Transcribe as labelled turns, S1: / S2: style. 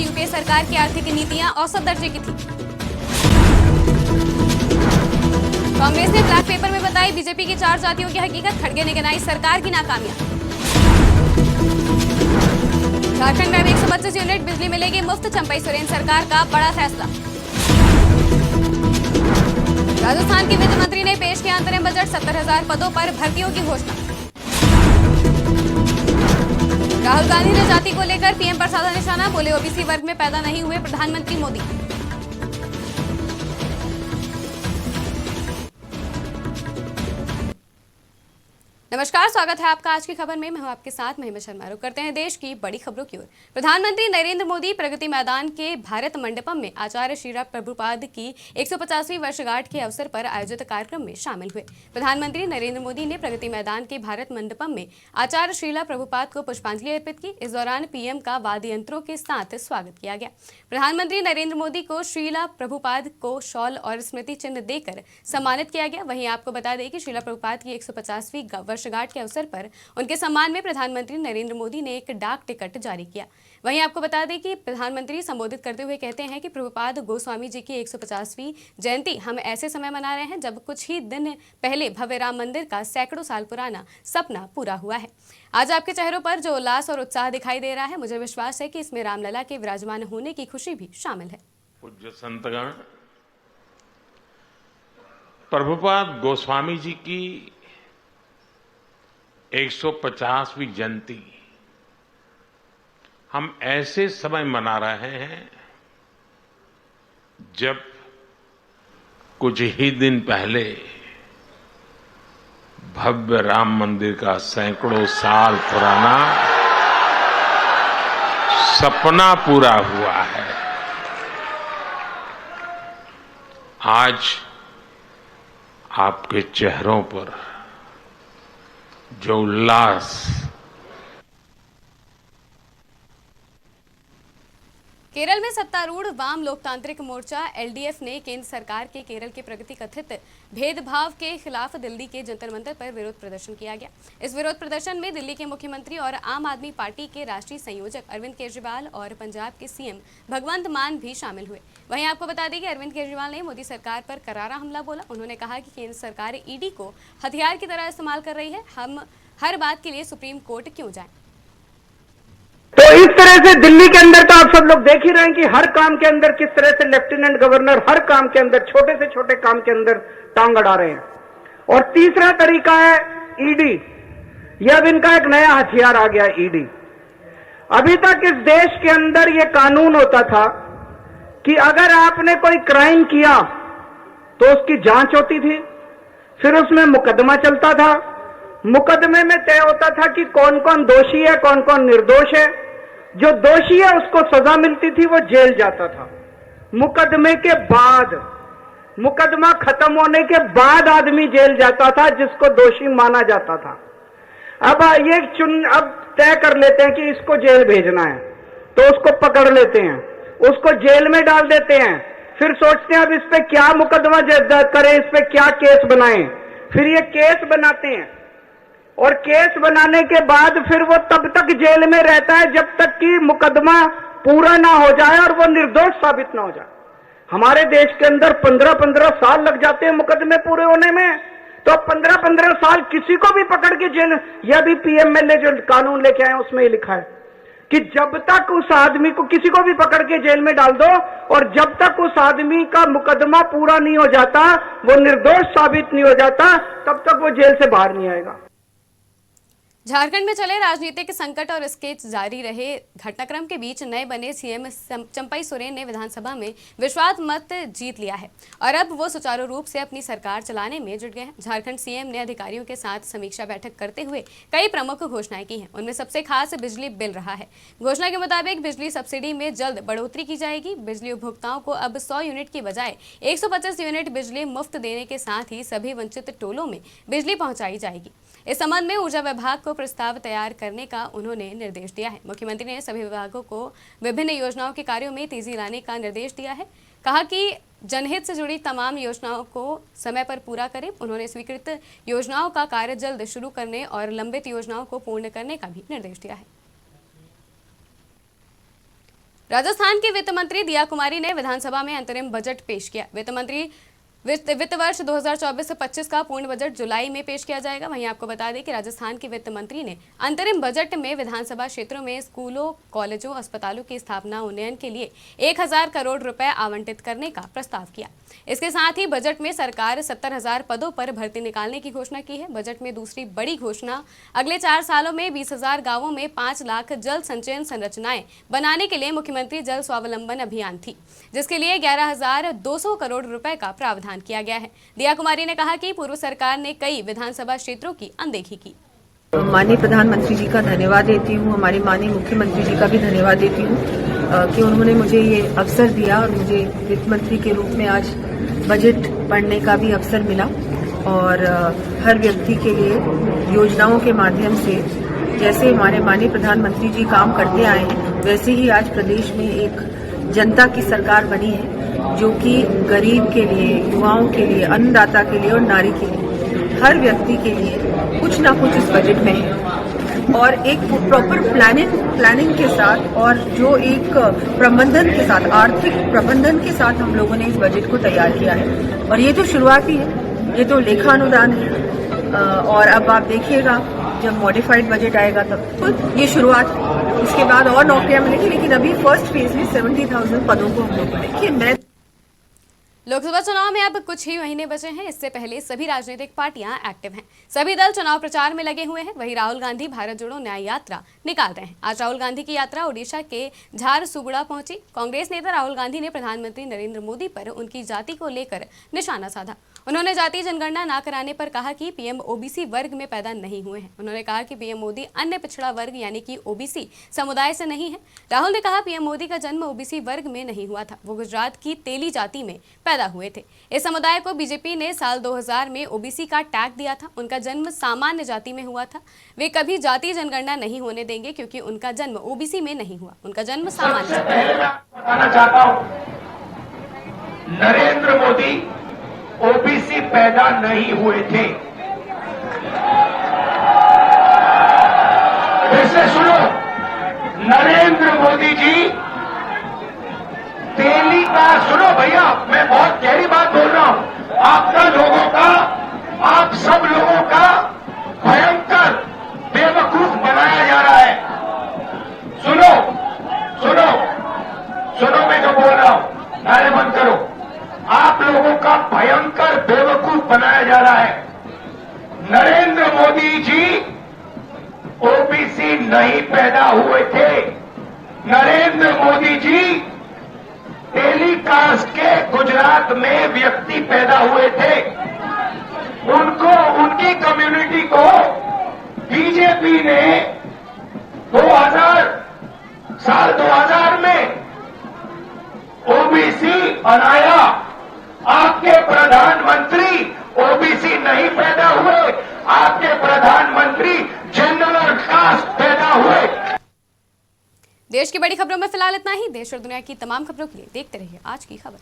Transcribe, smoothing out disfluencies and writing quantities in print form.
S1: UPA सरकार की आर्थिक नीतियां औसत दर्जे की थी। कांग्रेस ने ब्लैक पेपर में बताई बीजेपी की 4 जातियों की हकीकत, खड़गे ने गिनाई सरकार की नाकामियां। झारखंड में अब 125 यूनिट बिजली मिलेगी मुफ्त, चंपई सोरेन सरकार का बड़ा फैसला। राजस्थान के वित्त मंत्री ने पेश किया अंतरिम बजट, 70,000 पदों पर भर्तियों की घोषणा। राहुल गांधी ने जाति को लेकर पीएम पर साधा निशाना, बोले ओबीसी वर्ग में पैदा नहीं हुए प्रधानमंत्री मोदी। नमस्कार, स्वागत है आपका आज की खबर में। मैं हूं आपके साथ महिमा शर्मा। रुक करते हैं देश की बड़ी खबरों की ओर। प्रधानमंत्री नरेंद्र मोदी प्रगति मैदान के भारत मंडपम में आचार्य श्रीला प्रभुपाद की 150वीं वर्षगांठ के अवसर पर आयोजित कार्यक्रम में शामिल हुए। प्रधानमंत्री नरेंद्र मोदी ने प्रगति मैदान के भारत मंडपम में आचार्य श्रीला प्रभुपाद को पुष्पांजलि अर्पित की। इस दौरान पीएम का वाद्य यंत्रों के साथ स्वागत किया गया। प्रधानमंत्री नरेंद्र मोदी को श्रीला प्रभुपाद को शॉल और स्मृति चिन्ह देकर सम्मानित किया गया। वहीं आपको बता दें कि श्रीला प्रभुपाद की 150वीं वर्षगांठ के अवसर पर उनके सम्मान में प्रधानमंत्री नरेंद्र मोदी ने एक डाक टिकट जारी किया। वहीं आपको बता दें कि प्रधानमंत्री संबोधित करते हुए कहते हैं कि प्रभुपाद गोस्वामी जी की 150वीं जयंती हम ऐसे समय मना रहे हैं जब कुछ ही दिन पहले भव्य राम मंदिर का सैकड़ों साल पुराना सपना पूरा हुआ है। आज आपके चेहरों पर जो उल्लास और उत्साह दिखाई दे रहा है, मुझे विश्वास है कि इसमें रामलला के विराजमान होने की खुशी भी शामिल है।
S2: पूज्य संतगण, प्रभुपाद गोस्वामी जी की 150वीं जयंती हम ऐसे समय मना रहे हैं जब कुछ ही दिन पहले भव्य राम मंदिर का सैकड़ों साल पुराना सपना पूरा हुआ है। आज आपके चेहरों पर जो उल्लास,
S1: केरल में सत्तारूढ़ वाम लोकतांत्रिक मोर्चा एलडीएफ ने केंद्र सरकार के केरल के प्रगति कथित भेदभाव के खिलाफ दिल्ली के जंतर मंतर पर विरोध प्रदर्शन किया गया। इस विरोध प्रदर्शन में दिल्ली के मुख्यमंत्री और आम आदमी पार्टी के राष्ट्रीय संयोजक अरविंद केजरीवाल और पंजाब के सीएम भगवंत मान भी शामिल हुए। वहीं आपको बता दें कि अरविंद केजरीवाल ने मोदी सरकार पर करारा हमला बोला। उन्होंने कहा कि केंद्र सरकार ईडी को हथियार की तरह इस्तेमाल कर रही है, हम हर बात के लिए सुप्रीम कोर्ट क्यों जाएं।
S3: तो इस तरह से दिल्ली के अंदर तो आप सब लोग देख ही रहे हैं कि हर काम के अंदर किस तरह से लेफ्टिनेंट गवर्नर हर काम के अंदर, छोटे से छोटे काम के अंदर टांग अड़ा रहे हैं। और तीसरा तरीका है ईडी। यह अब इनका एक नया हथियार आ गया, ईडी। अभी तक इस देश के अंदर यह कानून होता था कि अगर आपने कोई क्राइम किया तो उसकी जांच होती थी, फिर उसमें मुकदमा चलता था। मुकदमे में तय होता था कि कौन कौन दोषी है, कौन कौन निर्दोष है। जो दोषी है उसको सजा मिलती थी, वो जेल जाता था। मुकदमे के बाद, मुकदमा खत्म होने के बाद आदमी जेल जाता था जिसको दोषी माना जाता था। अब अब तय कर लेते हैं कि इसको जेल भेजना है, तो उसको पकड़ लेते हैं, उसको जेल में डाल देते हैं। फिर सोचते हैं अब इस पे क्या मुकदमा करें, इस पे क्या केस बनाएं। फिर ये केस बनाते हैं और केस बनाने के बाद फिर वो तब तक जेल में रहता है जब तक कि मुकदमा पूरा ना हो जाए और वो निर्दोष साबित ना हो जाए। हमारे देश के अंदर 15-15 साल लग जाते हैं मुकदमे पूरे होने में। तो 15-15 साल किसी को भी पकड़ के जेल, यह भी पीएमएलए जो कानून लेके आए उसमें ही लिखा है कि जब तक उस आदमी को, किसी को भी पकड़ के जेल में डाल दो और जब तक उस आदमी का मुकदमा पूरा नहीं हो जाता, वो निर्दोष साबित नहीं हो जाता, तब तक वो जेल से बाहर नहीं आएगा।
S1: झारखंड में चले राजनीतिक संकट और स्केच जारी रहे घटनाक्रम के बीच नए बने सीएम चंपई सोरेन ने विधानसभा में विश्वास मत जीत लिया है और अब वो सुचारू रूप से अपनी सरकार चलाने में जुट गए हैं। झारखंड सीएम ने अधिकारियों के साथ समीक्षा बैठक करते हुए कई प्रमुख घोषणाएं की हैं। उनमें सबसे खास बिजली बिल रहा है। घोषणा के मुताबिक बिजली सब्सिडी में जल्द बढ़ोतरी की जाएगी। बिजली उपभोक्ताओं को अब 100 यूनिट की बजाय 125 यूनिट बिजली मुफ्त देने के साथ ही सभी वंचित टोलों में बिजली पहुंचाई जाएगी। इस संबंध में ऊर्जा विभाग को प्रस्ताव तैयार करने का उन्होंने निर्देश दिया है। मुख्यमंत्री ने सभी विभागों को विभिन्न योजनाओं के कार्यों में तेजी लाने का निर्देश दिया है। कहा कि जनहित से जुड़ी तमाम योजनाओं को समय पर पूरा करें। उन्होंने स्वीकृत योजनाओं का कार्य जल्द शुरू करने और लंबित योजनाओं को पूर्ण करने का भी निर्देश दिया है। राजस्थान की वित्त मंत्री दिया कुमारी ने विधानसभा में अंतरिम बजट पेश किया। वित्त वर्ष 2024-25 का पूर्ण बजट जुलाई में पेश किया जाएगा। वहीं आपको बता दें कि राजस्थान के वित्त मंत्री ने अंतरिम बजट में विधानसभा क्षेत्रों में स्कूलों, कॉलेजों, अस्पतालों की स्थापना उन्नयन के लिए 1000 करोड़ रुपए आवंटित करने का प्रस्ताव किया। इसके साथ ही बजट में सरकार 70,000 पदों पर भर्ती निकालने की घोषणा की है। बजट में दूसरी बड़ी घोषणा अगले 4 सालों में 20,000 गाँवों में 5 लाख जल संचयन संरचनाएं बनाने के लिए मुख्यमंत्री जल स्वावलंबन अभियान थी, जिसके लिए 11,200 करोड़ रुपए का प्रावधान किया गया है। दिया कुमारी ने कहा कि पूर्व सरकार ने कई विधानसभा क्षेत्रों की अनदेखी की।
S4: माननीय प्रधानमंत्री जी का धन्यवाद देती हूँ, हमारे माननीय मुख्यमंत्री जी का भी धन्यवाद देती हूँ कि उन्होंने मुझे ये अवसर दिया और मुझे वित्त मंत्री के रूप में आज बजट पढ़ने का भी अवसर मिला। और हर व्यक्ति के लिए योजनाओं के माध्यम से जैसे हमारे माननीय प्रधानमंत्री जी काम करते आए हैं, वैसे ही आज प्रदेश में एक जनता की सरकार बनी है जो कि गरीब के लिए, युवाओं के लिए, अन्नदाता के लिए और नारी के लिए, हर व्यक्ति के लिए कुछ ना कुछ इस बजट में है। और एक प्रॉपर प्लानिंग के साथ और जो एक प्रबंधन के साथ, आर्थिक प्रबंधन के साथ हम लोगों ने इस बजट को तैयार किया है। और ये तो शुरुआत ही है, ये तो लेखा अनुदान है। और अब आप देखिएगा जब मॉडिफाइड बजट आएगा तब ये शुरुआत है। इसके बाद और नौकरियां मिलेंगी, लेकिन अभी फर्स्ट फेज में 70,000 पदों को हम लोग बढ़ेंगे।
S1: लोकसभा चुनाव में अब कुछ ही महीने बचे हैं। इससे पहले सभी राजनीतिक पार्टियां एक्टिव हैं। सभी दल चुनाव प्रचार में लगे हुए हैं। वहीं राहुल गांधी भारत जोड़ो न्याय यात्रा निकाल रहे हैं। आज राहुल गांधी की यात्रा ओडिशा के झारसुगुड़ा पहुंची। कांग्रेस नेता राहुल गांधी ने प्रधानमंत्री नरेंद्र मोदी पर उनकी जाति को लेकर निशाना साधा। उन्होंने जाति जनगणना न कराने पर कहा कि पीएम ओबीसी वर्ग में पैदा नहीं हुए हैं। उन्होंने कहा कि पीएम मोदी अन्य पिछड़ा वर्ग यानी कि ओबीसी समुदाय से नहीं है। राहुल ने कहा पीएम मोदी का जन्म ओबीसी वर्ग में नहीं हुआ था, वो गुजरात की तेली जाति में पैदा हुए थे। इस समुदाय को बीजेपी ने साल 2000 में ओबीसी का टैग दिया था। उनका जन्म सामान्य जाति में हुआ था। वे कभी जाति जनगणना नहीं होने देंगे क्योंकि उनका जन्म ओबीसी में नहीं हुआ, उनका जन्म सामान्य जाति में।
S5: बताना चाहता हूं, नरेंद्र मोदी ओबीसी पैदा नहीं हुए थे। फिर से सुनो, नरेंद्र मोदी जी तेली का, सुनो भैया, मैं बहुत गहरी बात बोल रहा हूं, आपका लोगों का, आप सब लोगों का भयंकर बेवकूफ बनाया जा रहा है। सुनो सुनो सुनो, मैं जो बोल रहा हूं, नारे बंद करो। आप लोगों का भयंकर बेवकूफ बनाया जा रहा है। नरेंद्र मोदी जी ओबीसी नहीं पैदा हुए थे। नरेंद्र मोदी जी तेली कास्ट के गुजरात में व्यक्ति पैदा हुए थे। उनको, उनकी कम्युनिटी को बीजेपी ने 2000 में ओबीसी बनाया। आपके प्रधानमंत्री ओबीसी नहीं पैदा हुए, आपके प्रधानमंत्री जनरल कास्ट पैदा हुए।
S1: देश की बड़ी खबरों में फिलहाल इतना ही। देश और दुनिया की तमाम खबरों के लिए देखते रहिए आज की खबर।